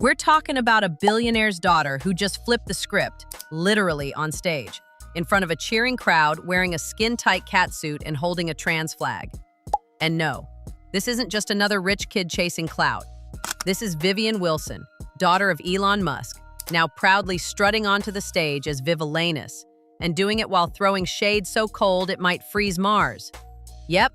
We're talking about a billionaire's daughter who just flipped the script, literally on stage, in front of a cheering crowd wearing a skin-tight catsuit and holding a trans flag. And no, this isn't just another rich kid chasing clout. This is Vivian Wilson, daughter of Elon Musk, now proudly strutting onto the stage as Vivllainous, and doing it while throwing shade so cold it might freeze Mars. Yep,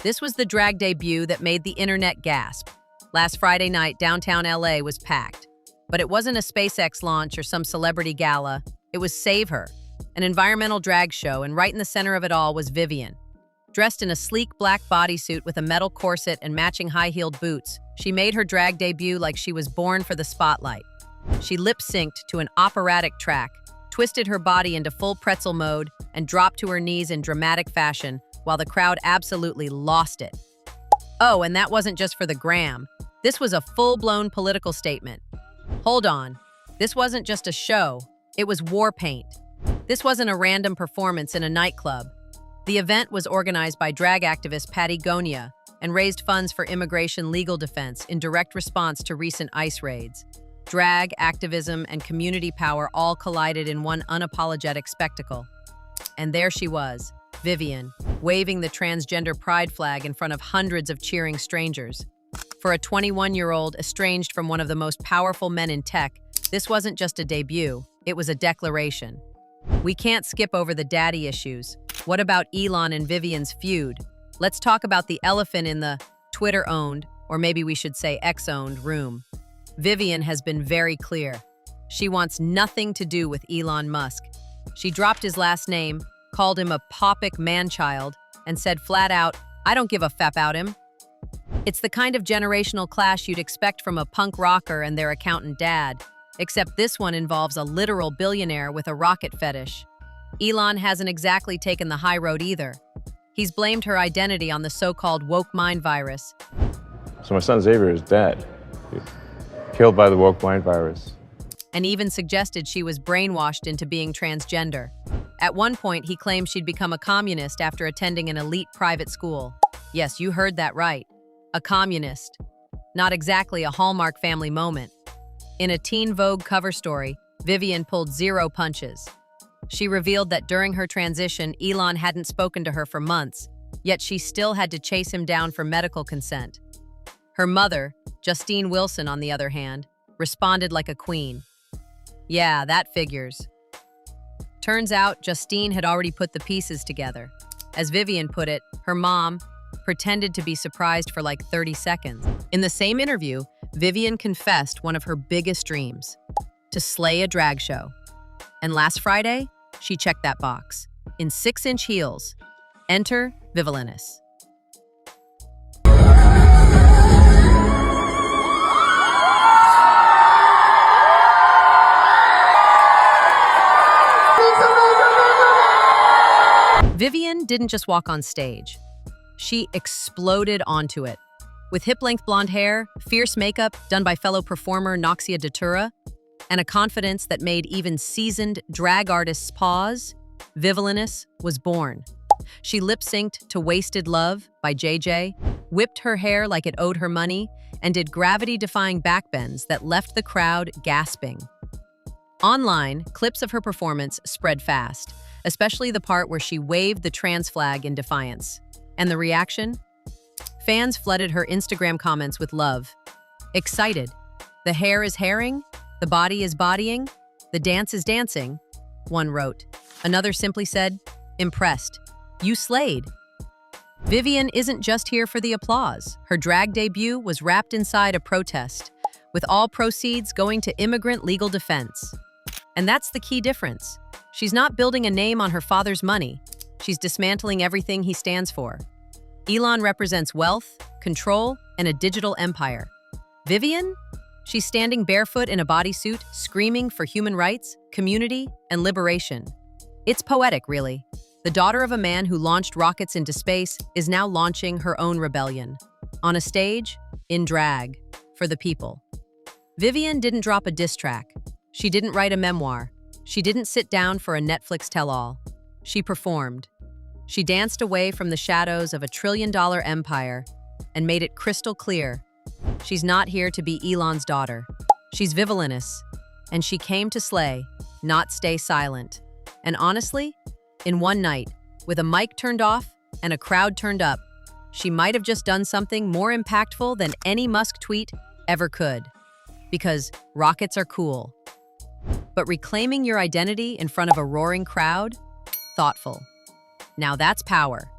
this was the drag debut that made the internet gasp. Last Friday night, downtown LA was packed. But it wasn't a SpaceX launch or some celebrity gala. It was Save Her, an environmental drag show, and right in the center of it all was Vivian. Dressed in a sleek black bodysuit with a metal corset and matching high-heeled boots, she made her drag debut like she was born for the spotlight. She lip-synced to an operatic track, twisted her body into full pretzel mode, and dropped to her knees in dramatic fashion, while the crowd absolutely lost it. Oh, and that wasn't just for the gram. This was a full-blown political statement. Hold on. This wasn't just a show. It was war paint. This wasn't a random performance in a nightclub. The event was organized by drag activist Patty Gonia and raised funds for immigration legal defense in direct response to recent ICE raids. Drag, activism, and community power all collided in one unapologetic spectacle. And there she was, Vivian, waving the transgender pride flag in front of hundreds of cheering strangers. For a 21-year-old estranged from one of the most powerful men in tech, this wasn't just a debut, it was a declaration. We can't skip over the daddy issues. What about Elon and Vivian's feud? Let's talk about the elephant in the Twitter-owned, or maybe we should say X-owned, room. Vivian has been very clear. She wants nothing to do with Elon Musk. She dropped his last name, called him a popic man-child, and said flat out, "I don't give a fap about him." It's the kind of generational clash you'd expect from a punk rocker and their accountant dad, except this one involves a literal billionaire with a rocket fetish. Elon hasn't exactly taken the high road either. He's blamed her identity on the so-called woke mind virus. So my son Xavier is dead, killed by the woke mind virus. And even suggested she was brainwashed into being transgender. At one point, he claimed she'd become a communist after attending an elite private school. Yes, you heard that right. A communist. Not exactly a Hallmark family moment. In a Teen Vogue cover story, Vivian pulled zero punches. She revealed that during her transition, Elon hadn't spoken to her for months, yet she still had to chase him down for medical consent. Her mother, Vivian Wilson, on the other hand, responded like a queen. Yeah, that figures. Turns out, Justine had already put the pieces together. As Vivian put it, her mom pretended to be surprised for like 30 seconds. In the same interview, Vivian confessed one of her biggest dreams, to slay a drag show. And last Friday, she checked that box. In 6-inch heels, enter Vivllainous. Vivian didn't just walk on stage. She exploded onto it. With hip-length blonde hair, fierce makeup done by fellow performer Noxia Datura, and a confidence that made even seasoned drag artists pause, Vivllainous was born. She lip-synced to Wasted Love by JJ, whipped her hair like it owed her money, and did gravity-defying backbends that left the crowd gasping. Online, clips of her performance spread fast, especially the part where she waved the trans flag in defiance. And the reaction? Fans flooded her Instagram comments with love. Excited. The hair is hairing, the body is bodying, the dance is dancing, one wrote. Another simply said, impressed. You slayed. Vivian isn't just here for the applause. Her drag debut was wrapped inside a protest, with all proceeds going to immigrant legal defense. And that's the key difference. She's not building a name on her father's money. She's dismantling everything he stands for. Elon represents wealth, control, and a digital empire. Vivian? She's standing barefoot in a bodysuit, screaming for human rights, community, and liberation. It's poetic, really. The daughter of a man who launched rockets into space is now launching her own rebellion. On a stage, in drag, for the people. Vivian didn't drop a diss track. She didn't write a memoir. She didn't sit down for a Netflix tell-all. She performed. She danced away from the shadows of a trillion-dollar empire and made it crystal clear. She's not here to be Elon's daughter. She's Vivllainous, and she came to slay, not stay silent. And honestly, in one night, with a mic turned off and a crowd turned up, she might have just done something more impactful than any Musk tweet ever could. Because rockets are cool. But reclaiming your identity in front of a roaring crowd? Thoughtful. Now that's power.